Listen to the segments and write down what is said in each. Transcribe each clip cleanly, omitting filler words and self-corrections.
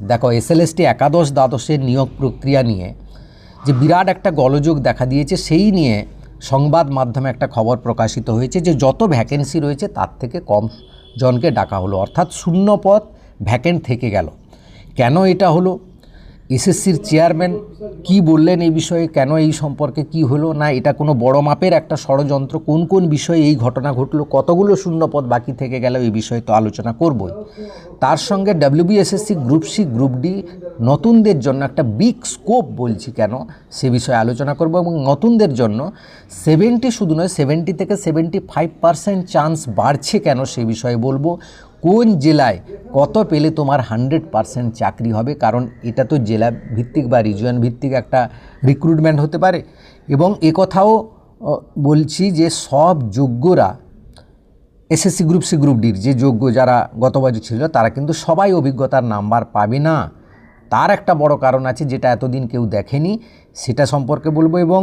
দেখো এসএলএসটি একাদশ দ্বাদশের নিয়োগ প্রক্রিয়া নিয়ে যে বিরাট একটা গোলযোগ দেখা দিয়েছে, সেই নিয়ে সংবাদ মাধ্যমে একটা খবর প্রকাশিত হয়েছে যে যত ভ্যাকেন্সি রয়েছে তার থেকে কম জনকে ডাকা হলো, অর্থাৎ শূন্য পদ ভ্যাকেন্ট থেকে গেল। কেন এটা হলো? এসএসসির চেয়ারম্যান কি বললেন এই বিষয়ে, কেন এই সম্পর্কে কি হলো, না এটা কোনো বড় মাপের একটা ষড়যন্ত্র, কোন কোন বিষয়ে এই ঘটনা ঘটলো, কতগুলো শূন্যপদ বাকি থেকে গেল, এই বিষয়ে তো আলোচনা করবই। তার সঙ্গে WBSSC group C group D নতুনদের জন্য একটা বিগ স্কোপ বলছি কেন, সে বিষয়ে আলোচনা করব। এবং নতুনদের জন্য 70 শুধু নয় 70 থেকে 75% চান্স বাড়ছে কেন, সে বিষয়ে বলবো। কোন জেলায় কত পেলে তোমার 100% চাকরি হবে, কারণ এটা তো জেলা ভিত্তিক বা রিজিয়ন ভিত্তিক একটা রিক্রুটমেন্ট হতে পারে। এবং একথাও বলছি যে সব যোগ্যরা এসএসসি গ্রুপ সি গ্রুপ ডির যে যোগ্য যারা গত বছর ছিল তারা কিন্তু সবাই অভিজ্ঞতার নাম্বার পাবে না। তার একটা বড় কারণ আছে যেটা এতদিন কেউ দেখেনি, সেটা সম্পর্কে বলবো। এবং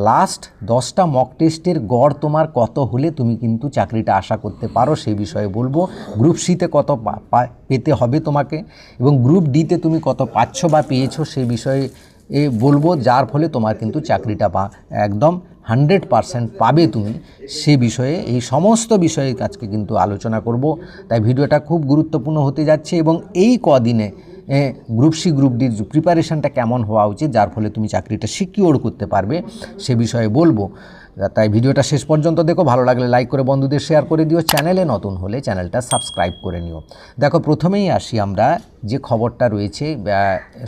লাস্ট 10টা মক টেস্টের গড় তোমার কত হলে তুমি কিন্তু চাকরিটা আশা করতে পারো, সেই বিষয়ে বলবো। গ্রুপ সিতে কত পেতে হবে তোমাকে, এবং গ্রুপ ডিতে তুমি কত পাচ্ছ বা পেয়েছো সেই বিষয়ে বলবো, যার ফলে তোমার কিন্তু চাকরিটা একদম 100% পাবে তুমি। সে বিষয়ে এই সমস্ত বিষয়ে আজকে কিন্তু আলোচনা করব। তাই ভিডিওটা খুব গুরুত্বপূর্ণ হতে যাচ্ছে। এবং এই কদিনে গ্রুপ সি গ্রুপ ডির প্রিপারেশানটা কেমন হওয়া উচিত, যার ফলে তুমি চাকরিটা সিকিওর করতে পারবে, সে বিষয়ে বলবো। তাই ভিডিওটা শেষ পর্যন্ত দেখো, ভালো লাগলে লাইক করে বন্ধুদের শেয়ার করে দিও, চ্যানেলে নতুন হলে চ্যানেলটা সাবস্ক্রাইব করে নিও। দেখো প্রথমেই আসি আমরা যে খবরটা রয়েছে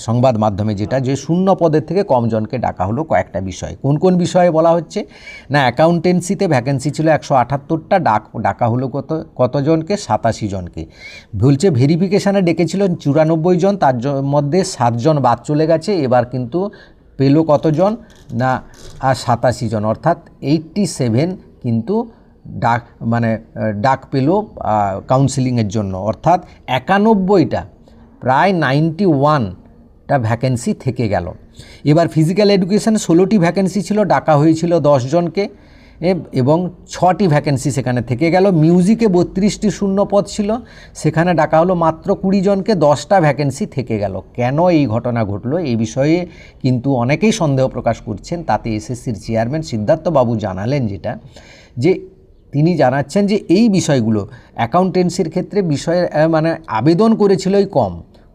সংবাদ মাধ্যমে, যেটা যে শূন্য পদের থেকে কম জনকে ডাকা হলো কয়েকটা বিষয়। কোন কোন বিষয়ে বলা হচ্ছে না, অ্যাকাউন্টেন্সিতে ভ্যাকেন্সি ছিল 178টা, ডাকা হলো কতজনকে? 87 জনকে। বলছে ভেরিফিকেশানে ডেকেছিল 94 জন, তার মধ্যে 7 জন বাদ চলে গেছে। এবার কিন্তু পেলো কতজন না 87 জন, অর্থাৎ 87 কিন্তু ডাক পেলো কাউন্সিলিংয়ের জন্য, অর্থাৎ 91টা প্রায় 91টা ভ্যাকেন্সি থেকে গেল। এবার ফিজিক্যাল এডুকেশানে 16টি ভ্যাকেন্সি ছিল, ডাকা হয়েছিল 10 জনকে এবং 6টি ভ্যাকেন্সি সেখানে থেকে গেল। মিউজিকে 32টি শূন্য পদ ছিল, সেখানে ডাকা হলো মাত্র 20 জনকে, 10টা ভ্যাকেন্সি থেকে গেল। কেন এই ঘটনা ঘটলো এই বিষয়ে কিন্তু অনেকেই সন্দেহ প্রকাশ করছেন। তাতে এসএসসির চেয়ারম্যান সিদ্ধার্থ বাবু জানালেন যেটা, যে তিনি জানাচ্ছেন যে এই বিষয়গুলো অ্যাকাউন্টেন্সির ক্ষেত্রে আবেদন করেছিল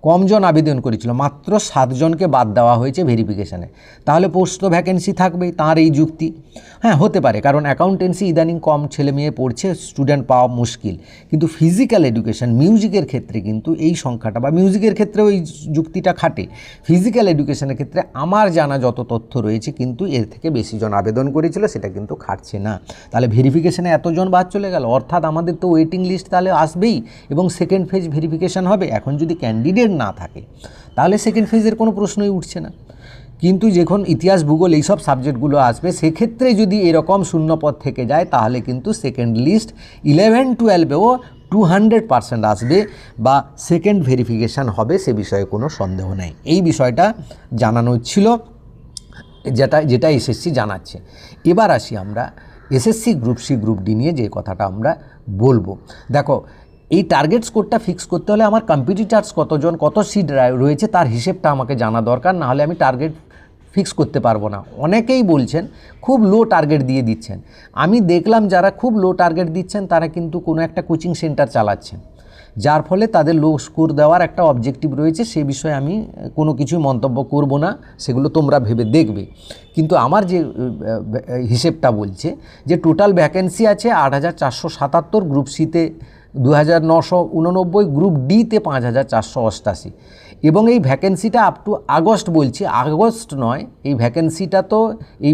কম জন আবেদন করেছিল, মাত্র 7 জনকে বাদ দেওয়া হয়েছে ভেরিফিকেশানে। তাহলে পোস্ট তো ভ্যাকেন্সি থাকবেই, তার এই যুক্তি। হ্যাঁ, হতে পারে, কারণ অ্যাকাউন্টেন্সি ইদানিং কম ছেলে মেয়ে পড়ছে, স্টুডেন্ট পাওয়া মুশকিল। কিন্তু ফিজিক্যাল এডুকেশন, মিউজিকের ক্ষেত্রে কিন্তু এই সংখ্যাটা, বা মিউজিকের ক্ষেত্রেও এই যুক্তিটা খাটে। ফিজিক্যাল এডুকেশনের ক্ষেত্রে আমার জানা যত তথ্য রয়েছে কিন্তু এর থেকে বেশি জন আবেদন করেছিল, সেটা কিন্তু খাটছে না। তাহলে ভেরিফিকেশানে এতজন বাদ চলে গেল, অর্থাৎ আমাদের তো ওয়েটিং লিস্ট তাহলে আসবেই এবং সেকেন্ড ফেজ ভেরিফিকেশান হবে। এখন যদি ক্যান্ডিডেট না থাকে তাহলে সেকেন্ড ফেজের কোনো প্রশ্নই উঠছে না। কিন্তু যখন ইতিহাস ভূগোল এইসব সাবজেক্টগুলো আসবে, সেক্ষেত্রে যদি এরকম শূন্যপদ থেকে যায় তাহলে কিন্তু সেকেন্ড লিস্ট 11-12-এও 200% আসবে বা সেকেন্ড ভেরিফিকেশান হবে, সে বিষয়ে কোনো সন্দেহ নেই। এই বিষয়টা জানানো ছিল, যেটা এসএসসি জানাচ্ছে। এবার আসি আমরা SSC group C group D নিয়ে যে কথাটা আমরা বলবো। দেখো এই টার্গেট স্কোরটা ফিক্স করতে হলে আমার কম্পিটিটার্স কতজন, কত সিট রয়েছে তার হিসেবটা আমাকে জানা দরকার, না হলে আমি টার্গেট ফিক্স করতে পারবো না। অনেকেই বলছেন খুব লো টার্গেট দিয়ে দিচ্ছেন। আমি দেখলাম যারা খুব লো টার্গেট দিচ্ছেন তারা কিন্তু কোনো একটা কোচিং সেন্টার চালাচ্ছেন, যার ফলে তাদের লো স্কোর দেওয়ার একটা অবজেক্টিভ রয়েছে। সে বিষয়ে আমি কোনো কিছু মন্তব্য করব না, সেগুলো তোমরা ভেবে দেখবে। কিন্তু আমার যে হিসেবটা বলছে যে টোটাল ভ্যাকেন্সি আছে 8477, গ্রুপ সিতে 2989, গ্রুপ ডিতে 5488, এবং এই ভ্যাকেন্সিটা আপ টু আগস্ট বলছি, আগস্ট নয়, এই ভ্যাকেন্সিটা তো এই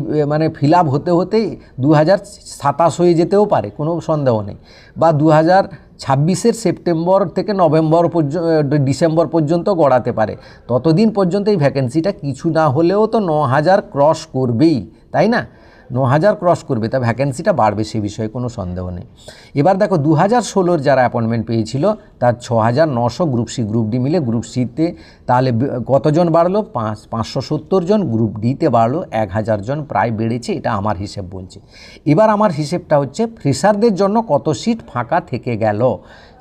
ফিল আপ হতে হতেই 2027 হয়ে যেতেও পারে, কোনো সন্দেহ নেই, বা 2026-এর সেপ্টেম্বর থেকে নভেম্বর পর্যন্ত, ডিসেম্বর পর্যন্ত গড়াতে পারে। ততদিন পর্যন্ত এই ভ্যাকেন্সিটা কিছু না হলেও তো 9000 ক্রস করবেই, তাই না? 9000 ক্রস করবে, তা ভ্যাকেন্সিটা বাড়বে, সে বিষয়ে কোনো সন্দেহ নেই। এবার দেখো 2016-র যারা অ্যাপয়েন্টমেন্ট পেয়েছিল তার 6900 গ্রুপ সি গ্রুপ ডি মিলে। গ্রুপ সিতে তাহলে কতজন বাড়লো? 570 জন। গ্রুপ ডিতে বাড়লো 1000 জন, প্রায় বেড়েছে, এটা আমার হিসেব বলছে। এবার আমার হিসেবটা হচ্ছে ফ্রেশারদের জন্য কত সিট ফাঁকা থেকে গেল,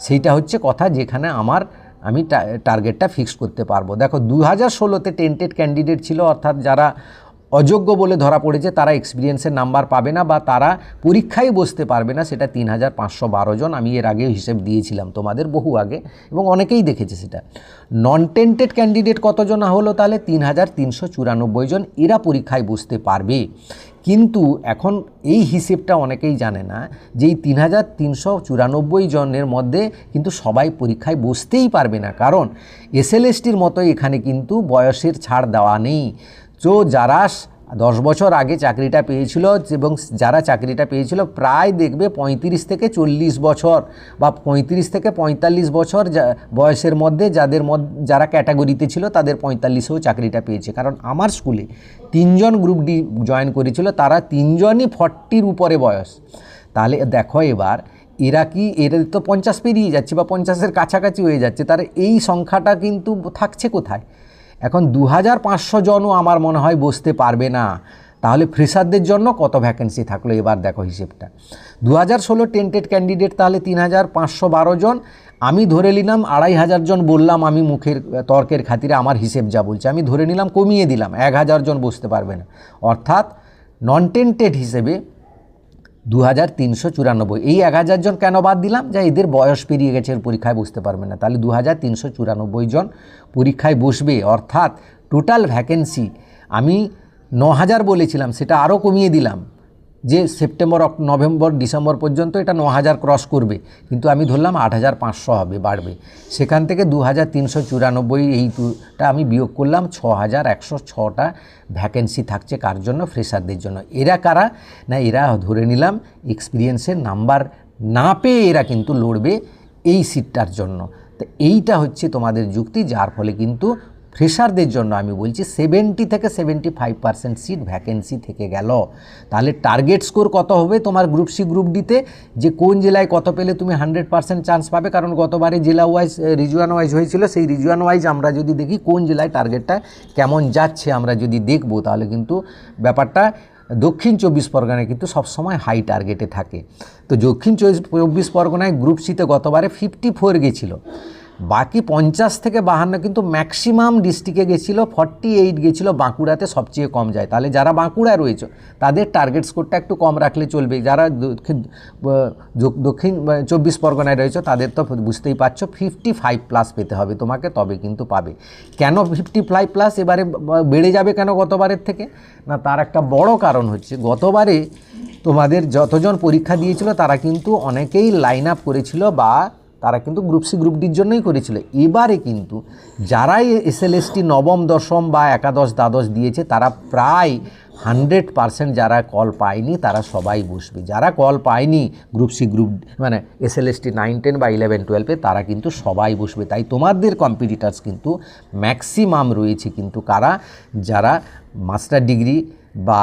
সেইটা হচ্ছে কথা, যেখানে আমার আমি টার্গেটটা ফিক্স করতে পারবো। দেখো 2016-তে টেন্টেড ক্যান্ডিডেট ছিল, অর্থাৎ যারা অযোগ্য বলে ধরা পড়েছে তারা এক্সপিরিয়েন্সের নাম্বার পাবে না বা তারা পরীক্ষায় বসতে পারবে না, সেটা 3512 জন। আমি এর আগে হিসেব দিয়েছিলাম তোমাদের বহু আগে, এবং অনেকেই দেখেছে সেটা। নন টেন্টেড ক্যান্ডিডেট কতজন হলো তাহলে? 3394 জন। এরা পরীক্ষায় বসতে পারবে। কিন্তু এখন এই হিসেবটা অনেকেই জানে না যে এই 3394 জনের মধ্যে কিন্তু সবাই পরীক্ষায় বসতেই পারবে না, কারণ এসএলএসটির মতো এখানে কিন্তু বয়সের ছাড় দেওয়া নেই। তো যারা 10 বছর আগে চাকরিটা পেয়েছিল এবং যারা চাকরিটা পেয়েছিল প্রায় দেখবে 35 থেকে 40 বছর বা 35 থেকে 45 বছর বয়সের মধ্যে যারা ক্যাটাগরিতে ছিল তাদের 45-এও চাকরিটা পেয়েছে। কারণ আমার স্কুলে 3 জন গ্রুপ ডি জয়েন করেছিল, তারা 3 জনই 40-র উপরে বয়স। তাহলে দেখো এবার এরা তো 50 পেরিয়ে যাচ্ছে বা 50-এর কাছাকাছি হয়ে যাচ্ছে, তার এই সংখ্যাটা কিন্তু থাকছে কোথায়? এখন 2500 জনও আমার মনে হয় বসতে পারবে না। তাহলে ফ্রেশারদের জন্য কত ভ্যাকেন্সি থাকলো এবার দেখো হিসেবটা। 2016 টেন্টেড ক্যান্ডিডেট তাহলে 3512 জন। আমি ধরে নিলাম 2500 জন বললাম, আমি মুখের তর্কের খাতিরে আমার হিসেব যা বলছে আমি ধরে নিলাম, কমিয়ে দিলাম, 1000 জন বসতে পারবে না। অর্থাৎ নন টেন্টেড হিসেবে 2394। এই 1000 জন কেন বাদ দিলাম? যা এদের বয়স পেরিয়ে গেছে, পরীক্ষায় বসতে পারবে না। তাহলে 2394 জন পরীক্ষায় বসবে। অর্থাৎ টোটাল ভ্যাকেন্সি আমি 9000 বলেছিলাম, সেটা আরও কমিয়ে দিলাম, যে সেপ্টেম্বর, নভেম্বর, ডিসেম্বর পর্যন্ত এটা 9000 ক্রস করবে, কিন্তু আমি ধরলাম 8500 হবে, বাড়বে। সেখান থেকে 2394 এইটা আমি বিয়োগ করলাম, 6106টা ভ্যাকেন্সি থাকছে কার জন্য? ফ্রেশারদের জন্য। এরা কারা না? এরা ধরে নিলাম এক্সপিরিয়েন্সের নাম্বার না পেয়ে এরা কিন্তু লড়বে এই সিটটার জন্য। তো এইটা হচ্ছে তোমাদের যুক্তি, যার ফলে কিন্তু ফ্রেশারদের জন্য আমি বলছি 70 থেকে 75% সিট ভ্যাকেন্সি থেকে গেল। তাহলে টার্গেট স্কোর কত হবে তোমার গ্রুপ সি গ্রুপ ডিতে, যে কোন জেলায় কত পেলে তুমি 100% চান্স পাবে? কারণ গতবারে জেলা ওয়াইজ রিজিয়ন ওয়াইজ হয়েছিল, সেই রিজিয়ন ওয়াইজ আমরা যদি দেখি কোন জেলায় টার্গেটটা কেমন যাচ্ছে আমরা যদি দেখবো, তাহলে কিন্তু ব্যাপারটা দক্ষিণ 24 পরগনায় কিন্তু সবসময় হাই টার্গেটে থাকে। তো দক্ষিণ 24 পরগনায় গ্রুপ সিতে গতবারে 54 গেছিলো, বাকি 50 থেকে 52 কিন্তু ম্যাক্সিমাম ডিস্ট্রিক্টে গেছিলো, 48 গেছিলো বাঁকুড়াতে সবচেয়ে কম যায়। তাহলে যারা বাঁকুড়ায় রয়েছে তাদের টার্গেট স্কোরটা একটু কম রাখলে চলবে। যারা দক্ষিণ 24 পরগনায় রয়েছে তাদের তো বুঝতেই পারছো 55+ পেতে হবে তোমাকে, তবে কিন্তু পাবে। কেন 55+? এবারে বেড়ে যাবে কেন গতবারের থেকে? না, তার একটা বড় কারণ হচ্ছে গতবারে তোমাদের যতজন পরীক্ষা দিয়েছিল তারা কিন্তু অনেকেই লাইন আপ করেছিল বা তারা কিন্তু গ্রুপ সি গ্রুপ ডির জন্যই করেছিল। এবারে কিন্তু যারাই এসএলএসটি নবম, দশম বা একাদশ, দ্বাদশ দিয়েছে তারা প্রায় 100% যারা কল পায়নি তারা সবাই বসবে। যারা কল পায়নি গ্রুপ সি গ্রুপ মানে এসএলএসটি 9, 10 বা 11, 12-এ তারা কিন্তু সবাই বসবে। তাই তোমাদের কম্পিটিটার্স কিন্তু ম্যাক্সিমাম রয়েছে কিন্তু কারা? যারা মাস্টার ডিগ্রি বা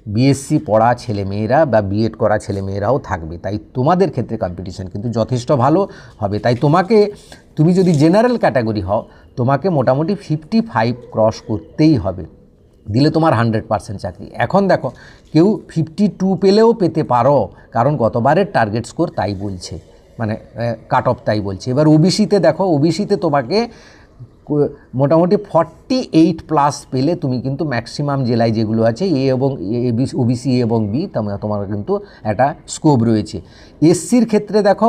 বিএসসি পড়া ছেলেমেয়েরা বা বিএড করা ছেলেমেয়েরাও থাকবে। তাই তোমাদের ক্ষেত্রে কম্পিটিশান কিন্তু যথেষ্ট ভালো হবে। তাই তুমি যদি জেনারেল ক্যাটাগরি হও তোমাকে মোটামুটি 55 ক্রস করতেই হবে, দিলে তোমার 100% চাকরি। এখন দেখো কেউ 52 পেলেও পেতে পারো, কারণ গতবারের টার্গেট স্কোর তাই বলছে, মানে কাট অফ তাই বলছে। এবার ওবিসিতে দেখো, ওবিসিতে তোমাকে মোটামুটি 48+ পেলে তুমি কিন্তু ম্যাক্সিমাম জেলায় যেগুলো আছে ওবিসি এ এবং বি তোমার কিন্তু একটা স্কোপ রয়েছে। এসসির ক্ষেত্রে দেখো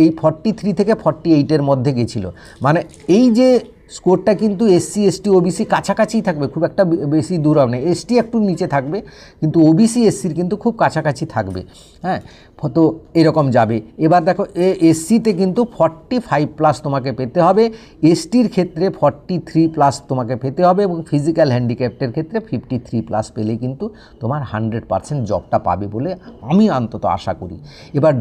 এই 43 থেকে 48-এর মধ্যে গেছিলো, মানে এই যে স্কোরটা কিন্তু এসসি, এসটি, ওবিসি কাছাকাছিই থাকবে, খুব একটা বেশি দূর হবে না। এসটি একটু নিচে থাকবে, কিন্তু ওবিসি এসসির কিন্তু খুব কাছাকাছি থাকবে। হ্যাঁ, তো এরকম যাবে। এবার দেখো এসসিতে কিন্তু 45+ তোমাকে পেতে হবে, এসটির ক্ষেত্রে 43+ তোমাকে পেতে হবে, এবং ফিজিক্যাল হ্যান্ডিক্যাপ্টের ক্ষেত্রে 53+ পেলে কিন্তু তোমার 100% জবটা পাবে বলে আমি অন্তত আশা করি। এবার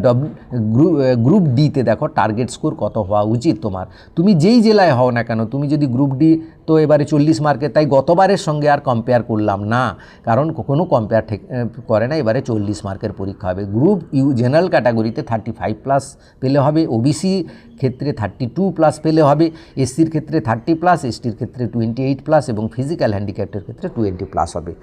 গ্রুপ ডিতে দেখো টার্গেট স্কোর কত হওয়া উচিত তোমার। তুমি যেই জেলায় হও না কেন, তুমি যদি গ্রুপ ডি তো এবারে 40 মার্কের, তাই গতবারের সঙ্গে আর কম্পেয়ার করলাম না, কারণ কোনো কম্পেয়ার করে না। এবারে 40 মার্কের পরীক্ষা হবে। গ্রুপ ইউ জেনারেল ক্যাটাগরিতে 35+ পেলে হবে, ওবিসি ক্ষেত্রে 32+ পেলে হবে, এসসির ক্ষেত্রে 30+, এসটির ক্ষেত্রে 28+ এবং ফিজিক্যাল হ্যান্ডিক্যাপ্টের ক্ষেত্রে 20+ হবে।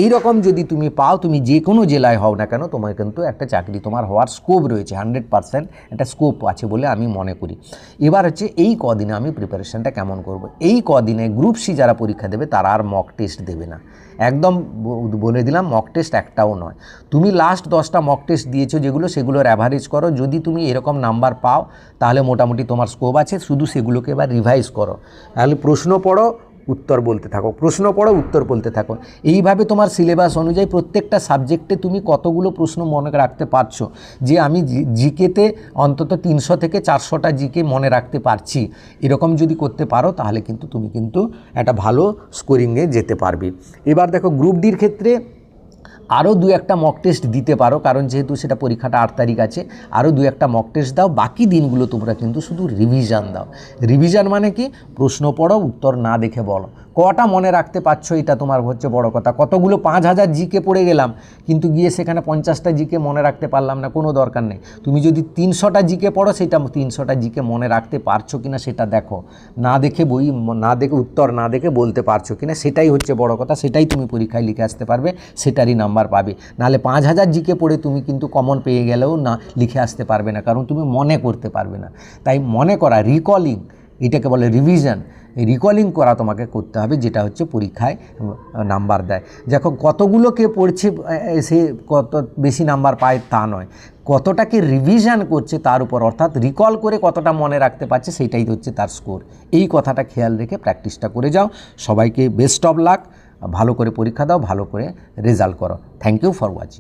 এই রকম যদি তুমি পাও, তুমি যে কোনো জেলায় হও না কেন, তোমার কিন্তু একটা চাকরি তোমার হওয়ার স্কোপ রয়েছে, 100% একটা স্কোপ আছে বলে আমি মনে করি। এবার হচ্ছে এই কদিনে আমি প্রিপারেশানটা কেমন করব। এই কদিনে গ্রুপ সি যারা পরীক্ষা দেবে তারা আর মক টেস্ট দেবে না, একদম বলে দিলাম, মক টেস্ট একটাও নয়। তুমি লাস্ট 10টা মক টেস্ট দিয়েছো যেগুলো, সেগুলোর অ্যাভারেজ করো, যদি তুমি এরকম নাম্বার পাও তাহলে মোটামুটি তোমার স্কোপ আছে, শুধু সেগুলোকে এবার রিভাইজ করো। তাহলে প্রশ্ন পড়ো, উত্তর বলতে থাকো, প্রশ্ন পড়ো, উত্তর বলতে থাকো। এইভাবে তোমার সিলেবাস অনুযায়ী প্রত্যেকটা সাবজেক্টে তুমি কতগুলো প্রশ্ন মনে রাখতে পারছো, যে আমি জিকেতে অন্তত 300 থেকে 400টা জিকে মনে রাখতে পারছি, এরকম যদি করতে পারো তাহলে কিন্তু তুমি কিন্তু একটা ভালো স্কোরিংয়ে যেতে পারবে। এবার দেখো গ্রুপ ডির ক্ষেত্রে আরও 2-1টা মক টেস্ট দিতে পারো, কারণ যেহেতু সেটা পরীক্ষাটা 8 তারিখ আছে, আরও 2-1টা মক টেস্ট দাও। বাকি দিনগুলো তোমরা কিন্তু শুধু রিভিশন দাও। রিভিশন মানে কি, প্রশ্ন পড়ো, উত্তর না দেখে বলো। কটা মনে রাখতে পারছো এটা তোমার হচ্ছে বড় কথা। কতগুলো 5000 জিকে পড়ে গেলাম কিন্তু গিয়ে সেখানে 50টা জিকে মনে রাখতে পারলাম না, কোনো দরকার নেই। তুমি যদি 300টা জিকে পড়ো, সেটা 300টা জিকে মনে রাখতে পারছো কিনা সেটা দেখো, না দেখে বই না দেখে উত্তর না দেখে বলতে পারছো কিনা সেটাই হচ্ছে বড় কথা। সেটাই তুমি পরীক্ষায় লিখে আসতে পারবে, সেটারই নাম্বার পাবে। নাহলে 5000 জিকে পড়ে তুমি কিন্তু কমন পেয়ে গেলেও না লিখে আসতে পারবে না, কারণ তুমি মনে করতে পারবে না। তাই মনে করা, রিকলিং, এটাকে বলে রিভিশন, রিকলিং করা তোমাকে করতে হবে, যেটা হচ্ছে পরীক্ষায় নাম্বার দেয়। দেখো কতগুলো কে পড়ছে সে কত বেশি নাম্বার পায় তা নয়, কতটাকে রিভিশন করছে তার উপর, অর্থাৎ রিকল করে কতটা মনে রাখতে পারছে সেইটাই হচ্ছে তার স্কোর। এই কথাটা খেয়াল রেখে প্র্যাকটিসটা করে যাও। সবাইকে বেস্ট অফ লাক, ভালো করে পরীক্ষা দাও, ভালো করে রেজাল্ট করো। Thank you for watching.